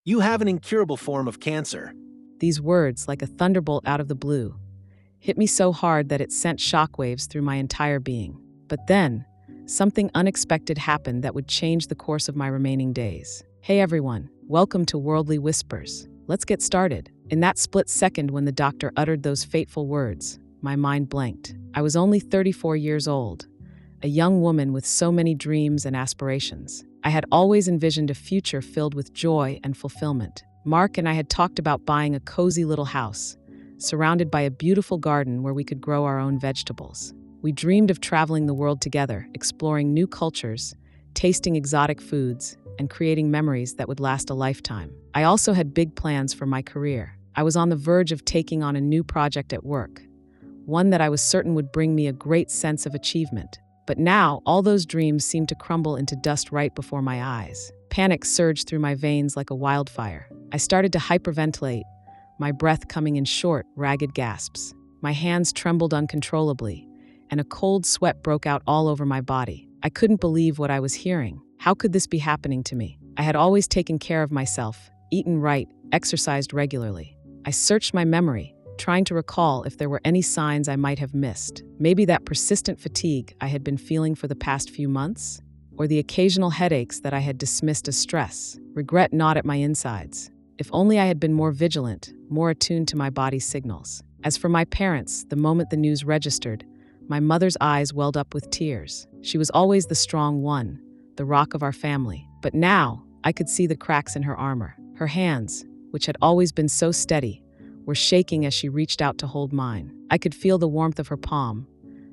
You have an incurable form of cancer. These words, like a thunderbolt out of the blue, hit me so hard that it sent shockwaves through my entire being. But then, something unexpected happened that would change the course of my remaining days. Hey everyone, welcome to Worldly Whispers. Let's get started. In that split second when the doctor uttered those fateful words, my mind blanked. I was only 34 years old, a young woman with so many dreams and aspirations. I had always envisioned a future filled with joy and fulfillment. Mark and I had talked about buying a cozy little house, surrounded by a beautiful garden where we could grow our own vegetables. We dreamed of traveling the world together, exploring new cultures, tasting exotic foods, and creating memories that would last a lifetime. I also had big plans for my career. I was on the verge of taking on a new project at work, one that I was certain would bring me a great sense of achievement. But now, all those dreams seemed to crumble into dust right before my eyes. Panic surged through my veins like a wildfire. I started to hyperventilate, my breath coming in short, ragged gasps. My hands trembled uncontrollably, and a cold sweat broke out all over my body. I couldn't believe what I was hearing. How could this be happening to me? I had always taken care of myself, eaten right, exercised regularly. I searched my memory, trying to recall if there were any signs I might have missed. Maybe that persistent fatigue I had been feeling for the past few months, or the occasional headaches that I had dismissed as stress. Regret gnawed at my insides. If only I had been more vigilant, more attuned to my body's signals. As for my parents, the moment the news registered, my mother's eyes welled up with tears. She was always the strong one, the rock of our family. But now, I could see the cracks in her armor. Her hands, which had always been so steady, were shaking as she reached out to hold mine. I could feel the warmth of her palm,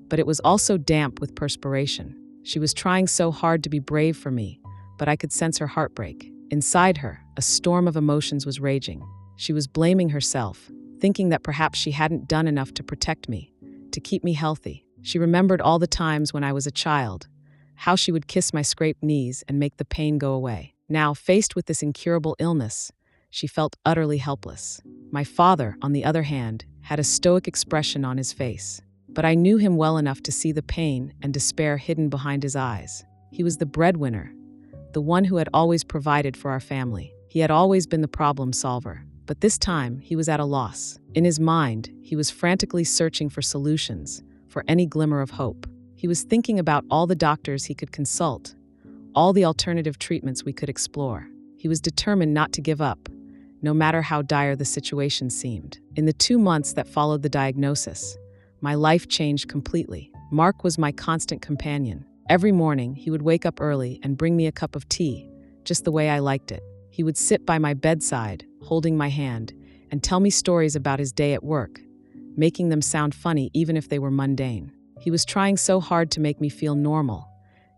but it was also damp with perspiration. She was trying so hard to be brave for me, but I could sense her heartbreak. Inside her, a storm of emotions was raging. She was blaming herself, thinking that perhaps she hadn't done enough to protect me, to keep me healthy. She remembered all the times when I was a child, how she would kiss my scraped knees and make the pain go away. Now, faced with this incurable illness, she felt utterly helpless. My father, on the other hand, had a stoic expression on his face, but I knew him well enough to see the pain and despair hidden behind his eyes. He was the breadwinner, the one who had always provided for our family. He had always been the problem solver, but this time he was at a loss. In his mind, he was frantically searching for solutions, for any glimmer of hope. He was thinking about all the doctors he could consult, all the alternative treatments we could explore. He was determined not to give up, no matter how dire the situation seemed. In the 2 months that followed the diagnosis, my life changed completely. Mark was my constant companion. Every morning, he would wake up early and bring me a cup of tea, just the way I liked it. He would sit by my bedside, holding my hand, and tell me stories about his day at work, making them sound funny even if they were mundane. He was trying so hard to make me feel normal,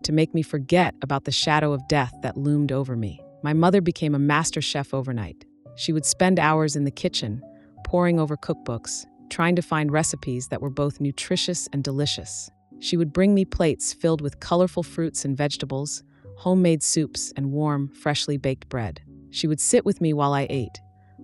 to make me forget about the shadow of death that loomed over me. My mother became a master chef overnight. She would spend hours in the kitchen, poring over cookbooks, trying to find recipes that were both nutritious and delicious. She would bring me plates filled with colorful fruits and vegetables, homemade soups, and warm, freshly baked bread. She would sit with me while I ate,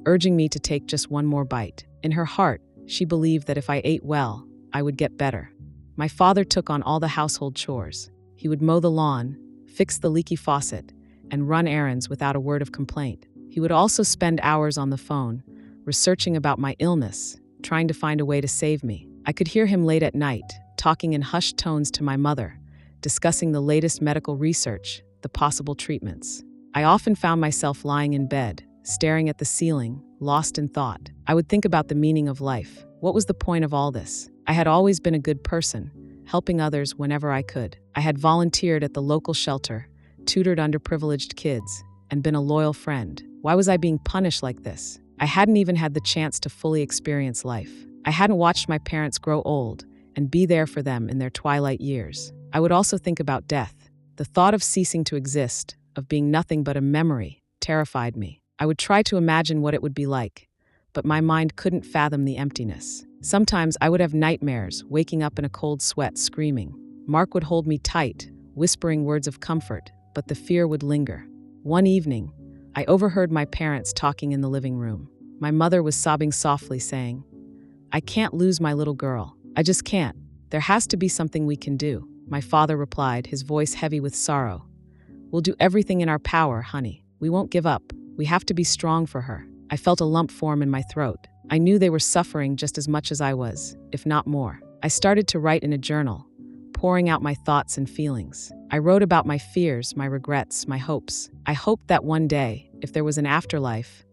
urging me to take just one more bite. In her heart, she believed that if I ate well, I would get better. My father took on all the household chores. He would mow the lawn, fix the leaky faucet, and run errands without a word of complaint. He would also spend hours on the phone, researching about my illness, trying to find a way to save me. I could hear him late at night, talking in hushed tones to my mother, discussing the latest medical research, the possible treatments. I often found myself lying in bed, staring at the ceiling, lost in thought. I would think about the meaning of life. What was the point of all this? I had always been a good person, helping others whenever I could. I had volunteered at the local shelter, tutored underprivileged kids, and been a loyal friend. Why was I being punished like this? I hadn't even had the chance to fully experience life. I hadn't watched my parents grow old and be there for them in their twilight years. I would also think about death. The thought of ceasing to exist, of being nothing but a memory, terrified me. I would try to imagine what it would be like, but my mind couldn't fathom the emptiness. Sometimes I would have nightmares, waking up in a cold sweat, screaming. Mark would hold me tight, whispering words of comfort, but the fear would linger. One evening, I overheard my parents talking in the living room. My mother was sobbing softly, saying, "I can't lose my little girl. I just can't. There has to be something we can do." My father replied, his voice heavy with sorrow, "We'll do everything in our power, honey. We won't give up." We have to be strong for her. I felt a lump form in my throat. I knew they were suffering just as much as I was, if not more. I started to write in a journal, pouring out my thoughts and feelings. I wrote about my fears, my regrets, my hopes. I hoped that one day, if there was an afterlife,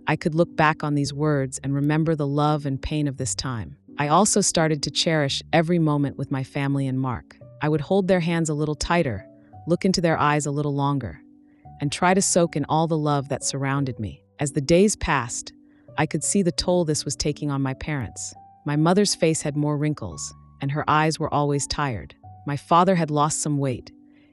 I could look back on these words and remember the love and pain of this time. I also started to cherish every moment with my family and Mark. I would hold their hands a little tighter, look into their eyes a little longer, and try to soak in all the love that surrounded me. As the days passed, I could see the toll this was taking on my parents. My mother's face had more wrinkles, and her eyes were always tired. My father had lost some weight,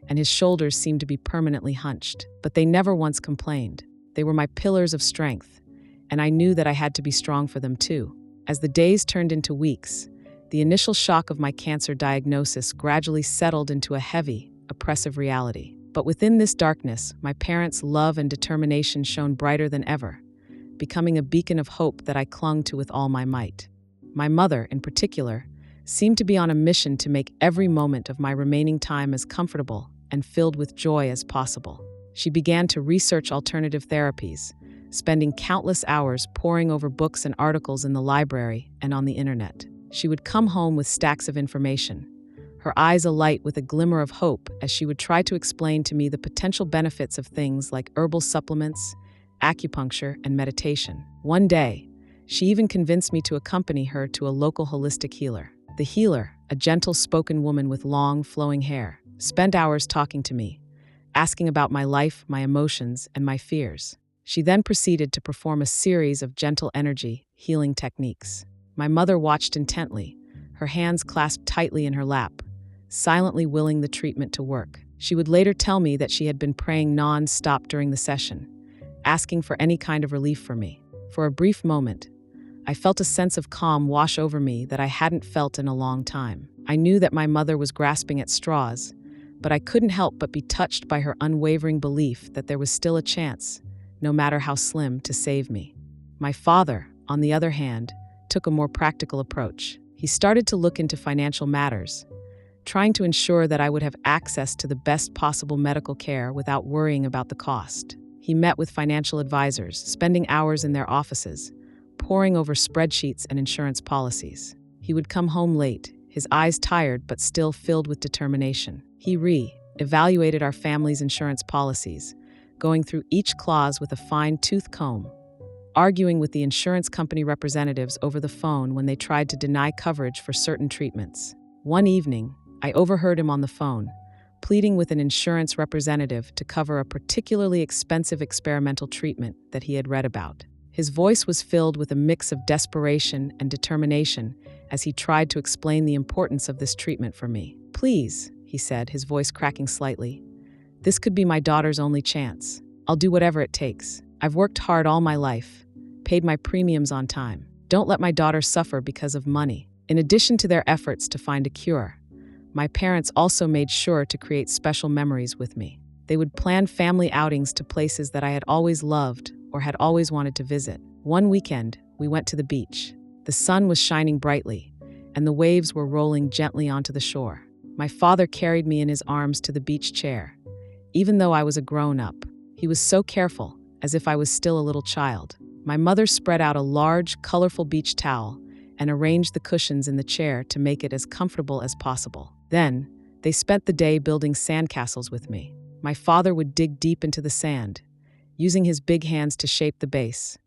and his shoulders seemed to be permanently hunched. But they never once complained. They were my pillars of strength, and I knew that I had to be strong for them too. As the days turned into weeks, the initial shock of my cancer diagnosis gradually settled into a heavy, oppressive reality. But within this darkness, my parents' love and determination shone brighter than ever, becoming a beacon of hope that I clung to with all my might. My mother, in particular, seemed to be on a mission to make every moment of my remaining time as comfortable and filled with joy as possible. She began to research alternative therapies, spending countless hours poring over books and articles in the library and on the internet. She would come home with stacks of information, her eyes alight with a glimmer of hope as she would try to explain to me the potential benefits of things like herbal supplements, acupuncture, and meditation. One day, she even convinced me to accompany her to a local holistic healer. The healer, a gentle-spoken woman with long, flowing hair, spent hours talking to me, asking about my life, my emotions, and my fears. She then proceeded to perform a series of gentle energy healing techniques. My mother watched intently, her hands clasped tightly in her lap, silently willing the treatment to work. She would later tell me that she had been praying non-stop during the session, asking for any kind of relief for me. For a brief moment, I felt a sense of calm wash over me that I hadn't felt in a long time. I knew that my mother was grasping at straws, but I couldn't help but be touched by her unwavering belief that there was still a chance, no matter how slim, to save me. My father, on the other hand, took a more practical approach. He started to look into financial matters, trying to ensure that I would have access to the best possible medical care without worrying about the cost. He met with financial advisors, spending hours in their offices, poring over spreadsheets and insurance policies. He would come home late, his eyes tired but still filled with determination. He evaluated our family's insurance policies, going through each clause with a fine-tooth comb, arguing with the insurance company representatives over the phone when they tried to deny coverage for certain treatments. One evening, I overheard him on the phone, pleading with an insurance representative to cover a particularly expensive experimental treatment that he had read about. His voice was filled with a mix of desperation and determination as he tried to explain the importance of this treatment for me. "Please," he said, his voice cracking slightly, "this could be my daughter's only chance. I'll do whatever it takes. I've worked hard all my life, paid my premiums on time. Don't let my daughter suffer because of money." In addition to their efforts to find a cure, my parents also made sure to create special memories with me. They would plan family outings to places that I had always loved or had always wanted to visit. One weekend, we went to the beach. The sun was shining brightly, and the waves were rolling gently onto the shore. My father carried me in his arms to the beach chair. Even though I was a grown-up, he was so careful, as if I was still a little child. My mother spread out a large, colorful beach towel and arranged the cushions in the chair to make it as comfortable as possible. Then, they spent the day building sandcastles with me. My father would dig deep into the sand, using his big hands to shape the base,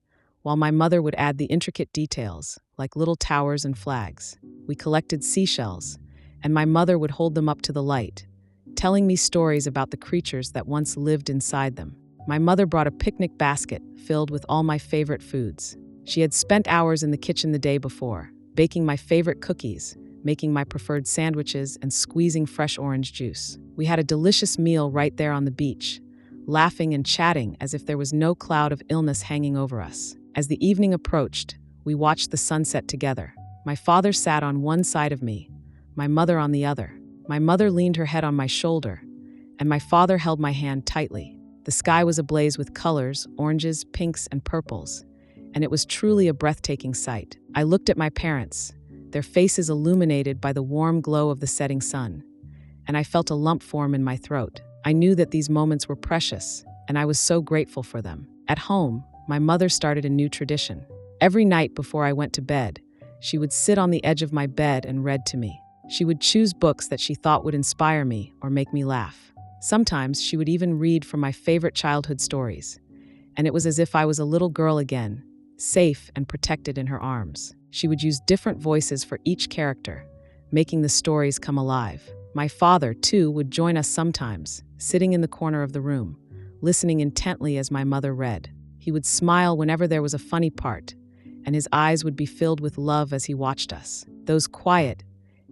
while my mother would add the intricate details, like little towers and flags. We collected seashells, and my mother would hold them up to the light, telling me stories about the creatures that once lived inside them. My mother brought a picnic basket filled with all my favorite foods. She had spent hours in the kitchen the day before, baking my favorite cookies, making my preferred sandwiches, and squeezing fresh orange juice. We had a delicious meal right there on the beach, laughing and chatting as if there was no cloud of illness hanging over us. As the evening approached, we watched the sunset together. My father sat on one side of me, my mother on the other. My mother leaned her head on my shoulder, and my father held my hand tightly. The sky was ablaze with colors, oranges, pinks, and purples, and it was truly a breathtaking sight. I looked at my parents, their faces illuminated by the warm glow of the setting sun, and I felt a lump form in my throat. I knew that these moments were precious, and I was so grateful for them. At home, my mother started a new tradition. Every night before I went to bed, she would sit on the edge of my bed and read to me. She would choose books that she thought would inspire me or make me laugh. Sometimes she would even read from my favorite childhood stories, and it was as if I was a little girl again, safe and protected in her arms. She would use different voices for each character, making the stories come alive. My father, too, would join us sometimes, sitting in the corner of the room, listening intently as my mother read. He would smile whenever there was a funny part, and his eyes would be filled with love as he watched us. Those quiet,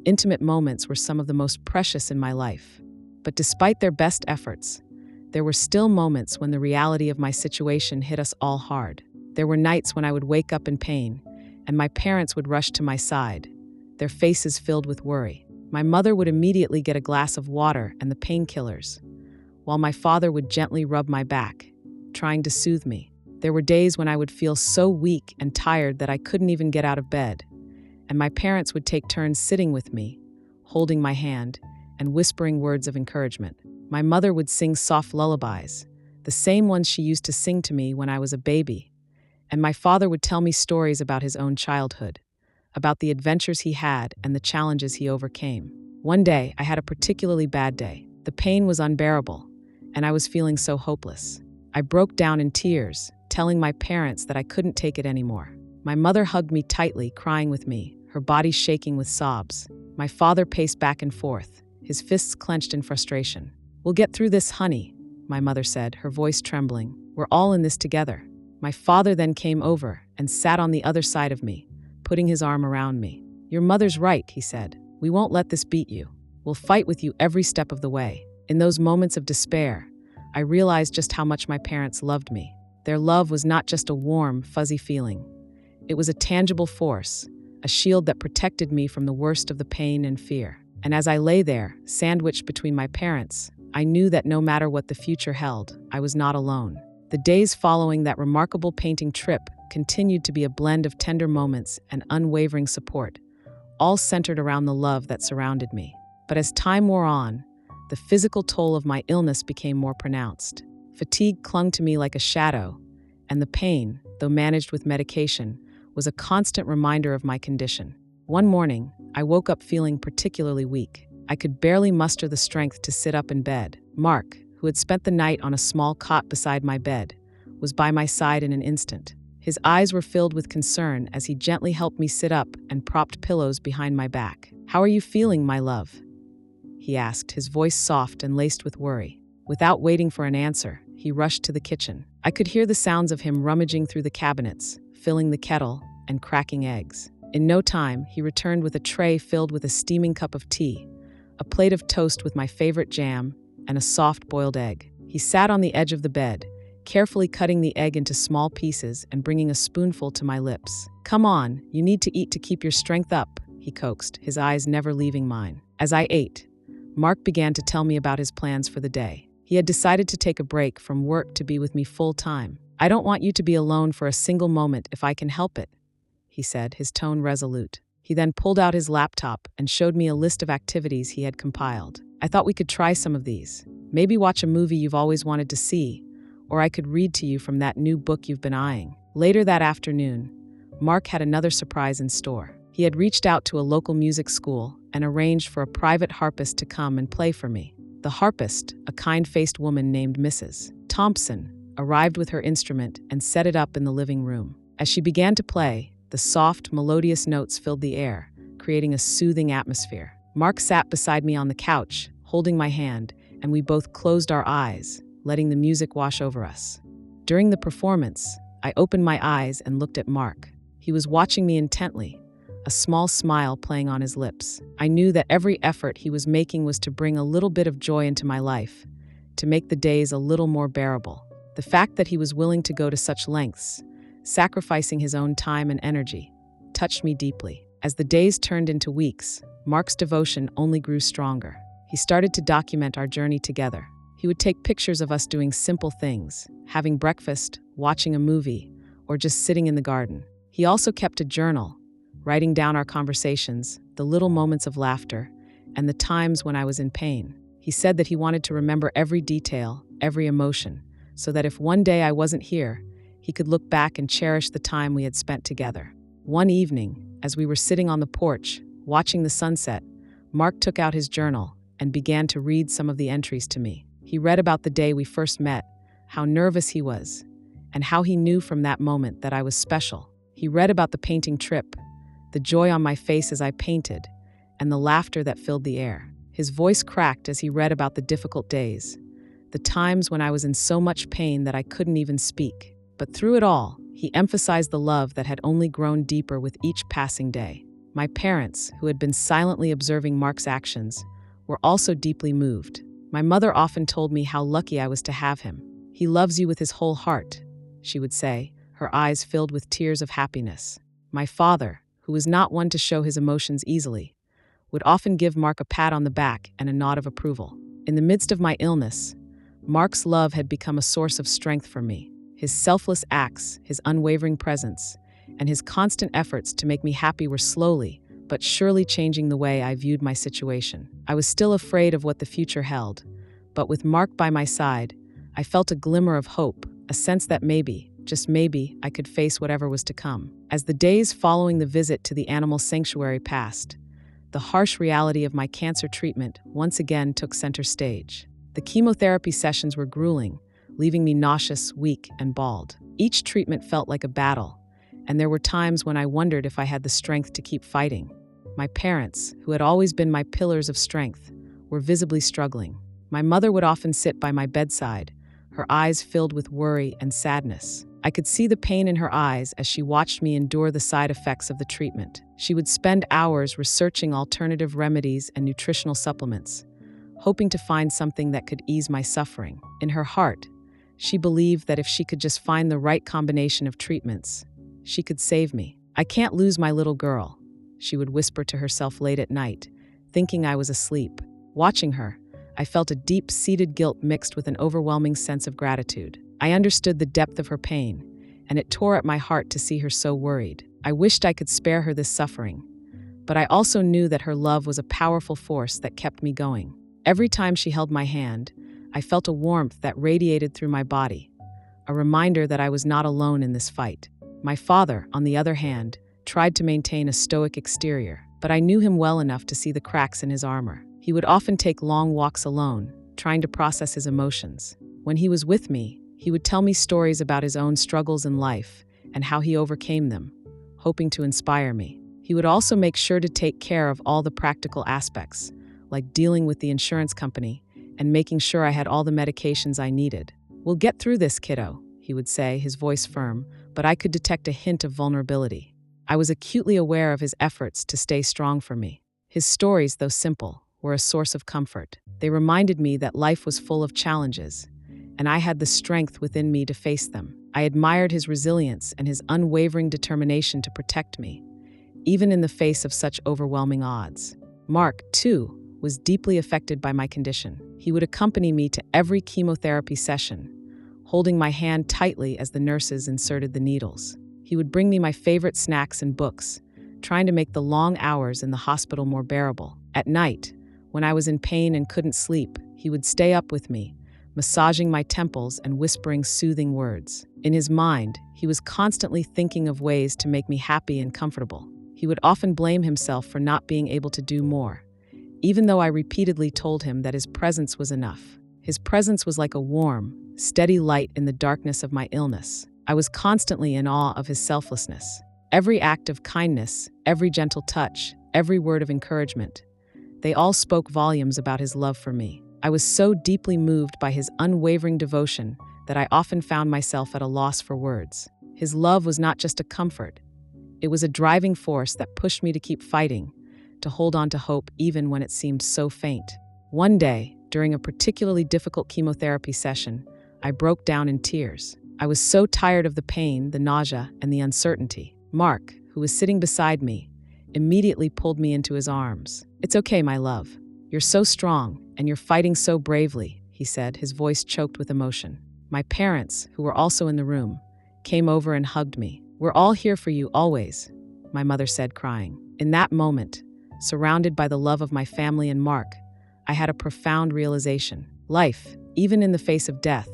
intimate moments were some of the most precious in my life. But despite their best efforts, there were still moments when the reality of my situation hit us all hard. There were nights when I would wake up in pain, and my parents would rush to my side, their faces filled with worry. My mother would immediately get a glass of water and the painkillers, while my father would gently rub my back, trying to soothe me. There were days when I would feel so weak and tired that I couldn't even get out of bed, and my parents would take turns sitting with me, holding my hand, and whispering words of encouragement. My mother would sing soft lullabies, the same ones she used to sing to me when I was a baby, and my father would tell me stories about his own childhood, about the adventures he had and the challenges he overcame. One day, I had a particularly bad day. The pain was unbearable, and I was feeling so hopeless. I broke down in tears, telling my parents that I couldn't take it anymore. My mother hugged me tightly, crying with me, her body shaking with sobs. My father paced back and forth, his fists clenched in frustration. "We'll get through this, honey," my mother said, her voice trembling. "We're all in this together." My father then came over and sat on the other side of me, putting his arm around me. "Your mother's right," he said. "We won't let this beat you. We'll fight with you every step of the way." In those moments of despair, I realized just how much my parents loved me. Their love was not just a warm, fuzzy feeling. It was a tangible force, a shield that protected me from the worst of the pain and fear. And as I lay there, sandwiched between my parents, I knew that no matter what the future held, I was not alone. The days following that remarkable painting trip continued to be a blend of tender moments and unwavering support, all centered around the love that surrounded me. But as time wore on, the physical toll of my illness became more pronounced. Fatigue clung to me like a shadow, and the pain, though managed with medication, was a constant reminder of my condition. One morning, I woke up feeling particularly weak. I could barely muster the strength to sit up in bed. Mark, who had spent the night on a small cot beside my bed, was by my side in an instant. His eyes were filled with concern as he gently helped me sit up and propped pillows behind my back. "How are you feeling, my love?" he asked, his voice soft and laced with worry. Without waiting for an answer, he rushed to the kitchen. I could hear the sounds of him rummaging through the cabinets, filling the kettle, and cracking eggs. In no time, he returned with a tray filled with a steaming cup of tea, a plate of toast with my favorite jam, and a soft boiled egg. He sat on the edge of the bed, carefully cutting the egg into small pieces and bringing a spoonful to my lips. "Come on, you need to eat to keep your strength up," he coaxed, his eyes never leaving mine. As I ate, Mark began to tell me about his plans for the day. He had decided to take a break from work to be with me full time. "I don't want you to be alone for a single moment if I can help it," he said, his tone resolute. He then pulled out his laptop and showed me a list of activities he had compiled. "I thought we could try some of these. Maybe watch a movie you've always wanted to see, or I could read to you from that new book you've been eyeing." Later that afternoon, Mark had another surprise in store. He had reached out to a local music school and arranged for a private harpist to come and play for me. The harpist, a kind-faced woman named Mrs. Thompson, arrived with her instrument and set it up in the living room. As she began to play, the soft, melodious notes filled the air, creating a soothing atmosphere. Mark sat beside me on the couch, holding my hand, and we both closed our eyes, letting the music wash over us. During the performance, I opened my eyes and looked at Mark. He was watching me intently, a small smile playing on his lips. I knew that every effort he was making was to bring a little bit of joy into my life, to make the days a little more bearable. The fact that he was willing to go to such lengths, sacrificing his own time and energy, touched me deeply. As the days turned into weeks, Mark's devotion only grew stronger. He started to document our journey together. He would take pictures of us doing simple things, having breakfast, watching a movie, or just sitting in the garden. He also kept a journal, writing down our conversations, the little moments of laughter, and the times when I was in pain. He said that he wanted to remember every detail, every emotion, so that if one day I wasn't here, he could look back and cherish the time we had spent together. One evening, as we were sitting on the porch, watching the sunset, Mark took out his journal and began to read some of the entries to me. He read about the day we first met, how nervous he was, and how he knew from that moment that I was special. He read about the painting trip, the joy on my face as I painted, and the laughter that filled the air. His voice cracked as he read about the difficult days, the times when I was in so much pain that I couldn't even speak. But through it all, he emphasized the love that had only grown deeper with each passing day. My parents, who had been silently observing Mark's actions, were also deeply moved. My mother often told me how lucky I was to have him. "He loves you with his whole heart," she would say, her eyes filled with tears of happiness. My father, who was not one to show his emotions easily, would often give Mark a pat on the back and a nod of approval. In the midst of my illness, Mark's love had become a source of strength for me. His selfless acts, his unwavering presence, and his constant efforts to make me happy were slowly, but surely changing the way I viewed my situation. I was still afraid of what the future held, but with Mark by my side, I felt a glimmer of hope, a sense that maybe, just maybe, I could face whatever was to come. As the days following the visit to the animal sanctuary passed, the harsh reality of my cancer treatment once again took center stage. The chemotherapy sessions were grueling, leaving me nauseous, weak, and bald. Each treatment felt like a battle, and there were times when I wondered if I had the strength to keep fighting. My parents, who had always been my pillars of strength, were visibly struggling. My mother would often sit by my bedside, her eyes filled with worry and sadness. I could see the pain in her eyes as she watched me endure the side effects of the treatment. She would spend hours researching alternative remedies and nutritional supplements, hoping to find something that could ease my suffering. In her heart, she believed that if she could just find the right combination of treatments, she could save me. "I can't lose my little girl," she would whisper to herself late at night, thinking I was asleep. Watching her, I felt a deep-seated guilt mixed with an overwhelming sense of gratitude. I understood the depth of her pain, and it tore at my heart to see her so worried. I wished I could spare her this suffering, but I also knew that her love was a powerful force that kept me going. Every time she held my hand, I felt a warmth that radiated through my body, a reminder that I was not alone in this fight. My father, on the other hand, tried to maintain a stoic exterior, but I knew him well enough to see the cracks in his armor. He would often take long walks alone, trying to process his emotions. When he was with me, he would tell me stories about his own struggles in life and how he overcame them, hoping to inspire me. He would also make sure to take care of all the practical aspects, like dealing with the insurance company and making sure I had all the medications I needed. "We'll get through this, kiddo," he would say, his voice firm, but I could detect a hint of vulnerability. I was acutely aware of his efforts to stay strong for me. His stories, though simple, were a source of comfort. They reminded me that life was full of challenges, and I had the strength within me to face them. I admired his resilience and his unwavering determination to protect me, even in the face of such overwhelming odds. Mark, too, was deeply affected by my condition. He would accompany me to every chemotherapy session, holding my hand tightly as the nurses inserted the needles. He would bring me my favorite snacks and books, trying to make the long hours in the hospital more bearable. At night, when I was in pain and couldn't sleep, he would stay up with me, massaging my temples and whispering soothing words. In his mind, he was constantly thinking of ways to make me happy and comfortable. He would often blame himself for not being able to do more, even though I repeatedly told him that his presence was enough. His presence was like a warm, steady light in the darkness of my illness. I was constantly in awe of his selflessness. Every act of kindness, every gentle touch, every word of encouragement, they all spoke volumes about his love for me. I was so deeply moved by his unwavering devotion that I often found myself at a loss for words. His love was not just a comfort. It was a driving force that pushed me to keep fighting, to hold on to hope even when it seemed so faint. One day, during a particularly difficult chemotherapy session, I broke down in tears. I was so tired of the pain, the nausea, and the uncertainty. Mark, who was sitting beside me, immediately pulled me into his arms. "It's okay, my love. You're so strong, and you're fighting so bravely," he said, his voice choked with emotion. My parents, who were also in the room, came over and hugged me. "We're all here for you, always," my mother said, crying. In that moment, surrounded by the love of my family and Mark, I had a profound realization. Life, even in the face of death,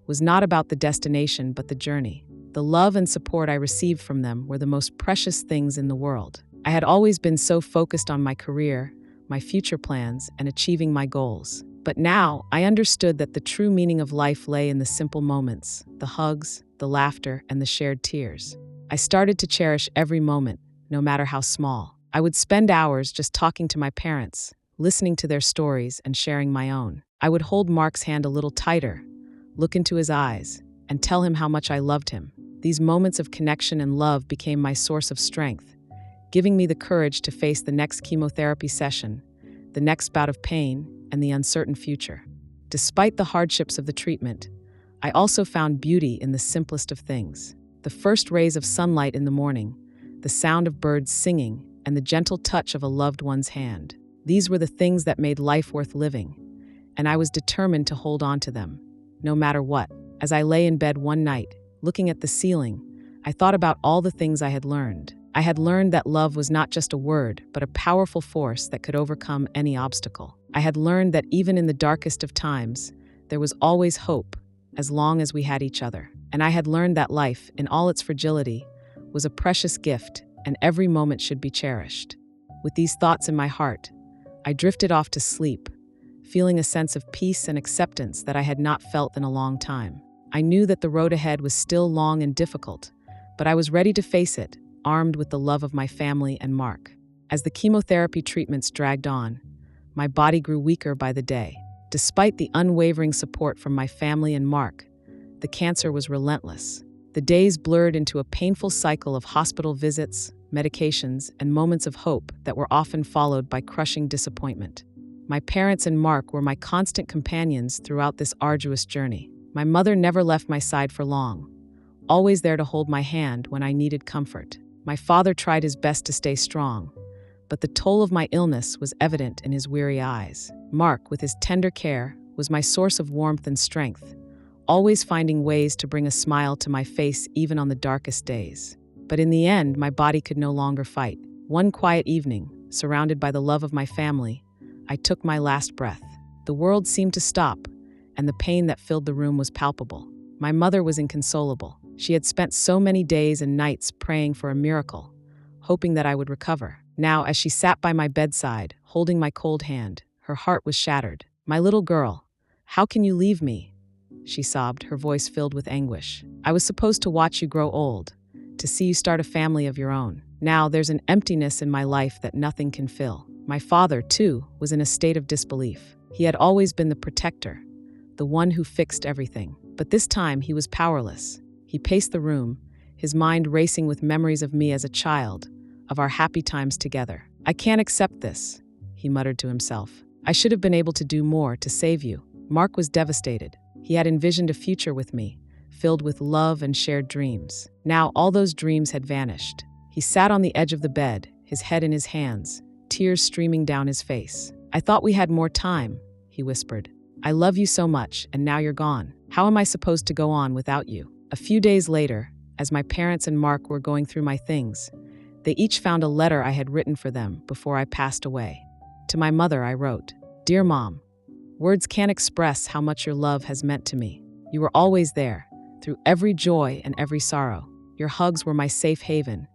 was not about the destination but the journey. The love and support I received from them were the most precious things in the world. I had always been so focused on my career, my future plans, and achieving my goals. But now, I understood that the true meaning of life lay in the simple moments, the hugs, the laughter, and the shared tears. I started to cherish every moment, no matter how small. I would spend hours just talking to my parents, listening to their stories and sharing my own. I would hold Mark's hand a little tighter, look into his eyes, and tell him how much I loved him. These moments of connection and love became my source of strength, giving me the courage to face the next chemotherapy session, the next bout of pain, and the uncertain future. Despite the hardships of the treatment, I also found beauty in the simplest of things. The first rays of sunlight in the morning, the sound of birds singing, and the gentle touch of a loved one's hand. These were the things that made life worth living, and I was determined to hold on to them, no matter what. As I lay in bed one night, looking at the ceiling, I thought about all the things I had learned. I had learned that love was not just a word, but a powerful force that could overcome any obstacle. I had learned that even in the darkest of times, there was always hope, as long as we had each other. And I had learned that life, in all its fragility, was a precious gift, and every moment should be cherished. With these thoughts in my heart, I drifted off to sleep, feeling a sense of peace and acceptance that I had not felt in a long time. I knew that the road ahead was still long and difficult, but I was ready to face it, armed with the love of my family and Mark. As the chemotherapy treatments dragged on, my body grew weaker by the day. Despite the unwavering support from my family and Mark, the cancer was relentless. The days blurred into a painful cycle of hospital visits, medications, and moments of hope that were often followed by crushing disappointment. My parents and Mark were my constant companions throughout this arduous journey. My mother never left my side for long, always there to hold my hand when I needed comfort. My father tried his best to stay strong, but the toll of my illness was evident in his weary eyes. Mark, with his tender care, was my source of warmth and strength, always finding ways to bring a smile to my face even on the darkest days. But in the end, my body could no longer fight. One quiet evening, surrounded by the love of my family, I took my last breath. The world seemed to stop, and the pain that filled the room was palpable. My mother was inconsolable. She had spent so many days and nights praying for a miracle, hoping that I would recover. Now, as she sat by my bedside, holding my cold hand, her heart was shattered. "My little girl, how can you leave me?" she sobbed, her voice filled with anguish. "I was supposed to watch you grow old, to see you start a family of your own. Now there's an emptiness in my life that nothing can fill." My father, too, was in a state of disbelief. He had always been the protector, the one who fixed everything. But this time he was powerless. He paced the room, his mind racing with memories of me as a child, of our happy times together. "I can't accept this," he muttered to himself. "I should have been able to do more to save you." Mark was devastated. He had envisioned a future with me, filled with love and shared dreams. Now all those dreams had vanished. He sat on the edge of the bed, his head in his hands, tears streaming down his face. "I thought we had more time," he whispered. "I love you so much, and now you're gone. How am I supposed to go on without you?" A few days later, as my parents and Mark were going through my things, they each found a letter I had written for them before I passed away. To my mother, I wrote, "Dear Mom, words can't express how much your love has meant to me. You were always there, through every joy and every sorrow. Your hugs were my safe haven,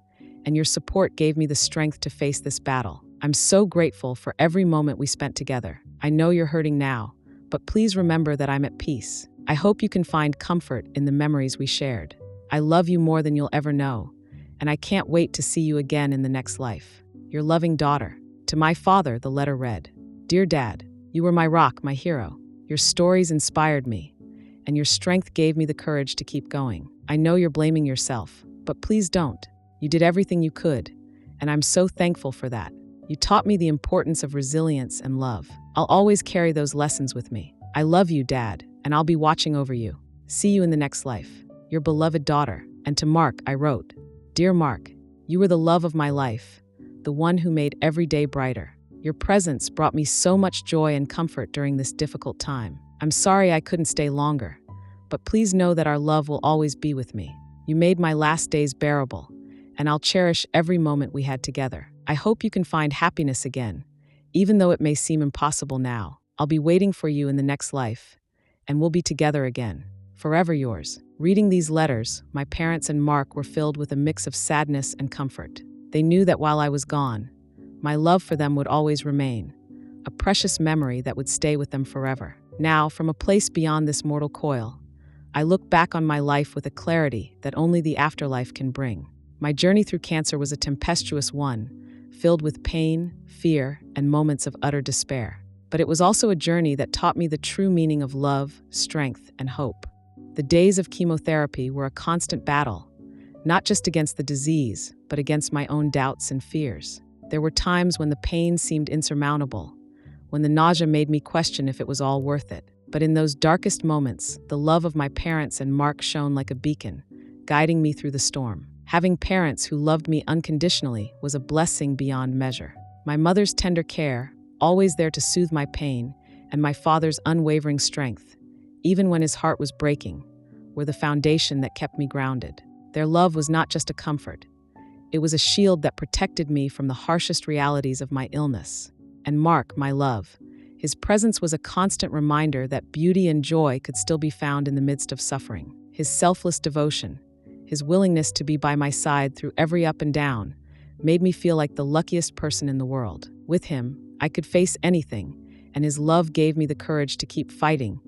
and your support gave me the strength to face this battle. I'm so grateful for every moment we spent together. I know you're hurting now, but please remember that I'm at peace. I hope you can find comfort in the memories we shared. I love you more than you'll ever know, and I can't wait to see you again in the next life. Your loving daughter." To my father, the letter read, "Dear Dad, you were my rock, my hero. Your stories inspired me, and your strength gave me the courage to keep going. I know you're blaming yourself, but please don't. You did everything you could, and I'm so thankful for that. You taught me the importance of resilience and love. I'll always carry those lessons with me. I love you, Dad, and I'll be watching over you. See you in the next life. Your beloved daughter." And to Mark, I wrote, "Dear Mark, you were the love of my life, the one who made every day brighter. Your presence brought me so much joy and comfort during this difficult time. I'm sorry I couldn't stay longer, but please know that our love will always be with me. You made my last days bearable, and I'll cherish every moment we had together. I hope you can find happiness again, even though it may seem impossible now. I'll be waiting for you in the next life, and we'll be together again. Forever yours. Reading these letters, my parents and Mark were filled with a mix of sadness and comfort. They knew that while I was gone, my love for them would always remain, a precious memory that would stay with them forever. Now, from a place beyond this mortal coil, I look back on my life with a clarity that only the afterlife can bring. My journey through cancer was a tempestuous one, filled with pain, fear, and moments of utter despair. But it was also a journey that taught me the true meaning of love, strength, and hope. The days of chemotherapy were a constant battle, not just against the disease, but against my own doubts and fears. There were times when the pain seemed insurmountable, when the nausea made me question if it was all worth it. But in those darkest moments, the love of my parents and Mark shone like a beacon, guiding me through the storm. Having parents who loved me unconditionally was a blessing beyond measure. My mother's tender care, always there to soothe my pain, and my father's unwavering strength, even when his heart was breaking, were the foundation that kept me grounded. Their love was not just a comfort. It was a shield that protected me from the harshest realities of my illness. And Mark, my love, his presence was a constant reminder that beauty and joy could still be found in the midst of suffering. His selfless devotion, his willingness to be by my side through every up and down, made me feel like the luckiest person in the world. With him, I could face anything, and his love gave me the courage to keep fighting,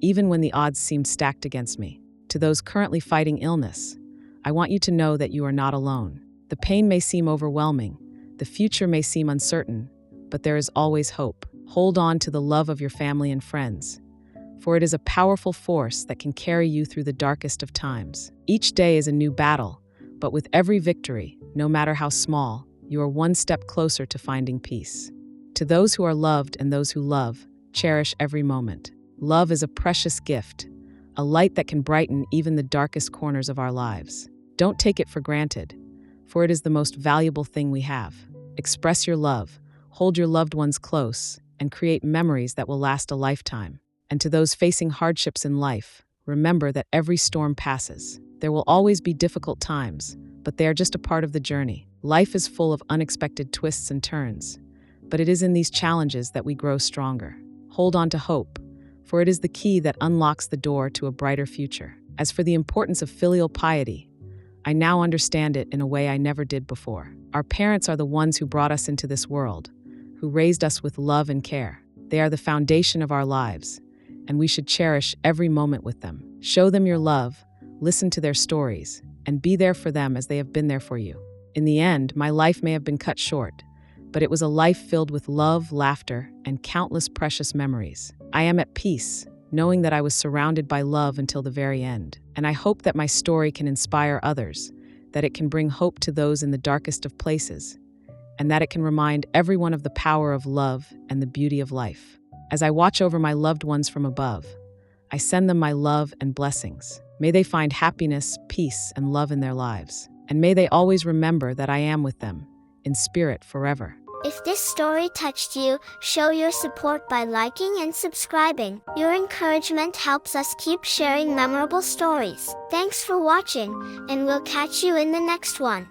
even when the odds seemed stacked against me. To those currently fighting illness, I want you to know that you are not alone. The pain may seem overwhelming, the future may seem uncertain, but there is always hope. Hold on to the love of your family and friends, for it is a powerful force that can carry you through the darkest of times. Each day is a new battle, but with every victory, no matter how small, you are one step closer to finding peace. To those who are loved and those who love, cherish every moment. Love is a precious gift, a light that can brighten even the darkest corners of our lives. Don't take it for granted, for it is the most valuable thing we have. Express your love, hold your loved ones close, and create memories that will last a lifetime. And to those facing hardships in life, remember that every storm passes. There will always be difficult times, but they are just a part of the journey. Life is full of unexpected twists and turns, but it is in these challenges that we grow stronger. Hold on to hope, for it is the key that unlocks the door to a brighter future. As for the importance of filial piety, I now understand it in a way I never did before. Our parents are the ones who brought us into this world, who raised us with love and care. They are the foundation of our lives, and we should cherish every moment with them. Show them your love, listen to their stories, and be there for them as they have been there for you. In the end, my life may have been cut short, but it was a life filled with love, laughter, and countless precious memories. I am at peace, knowing that I was surrounded by love until the very end. And I hope that my story can inspire others, that it can bring hope to those in the darkest of places, and that it can remind everyone of the power of love and the beauty of life. As I watch over my loved ones from above, I send them my love and blessings. May they find happiness, peace, and love in their lives. And may they always remember that I am with them, in spirit forever. If this story touched you, show your support by liking and subscribing. Your encouragement helps us keep sharing memorable stories. Thanks for watching, and we'll catch you in the next one.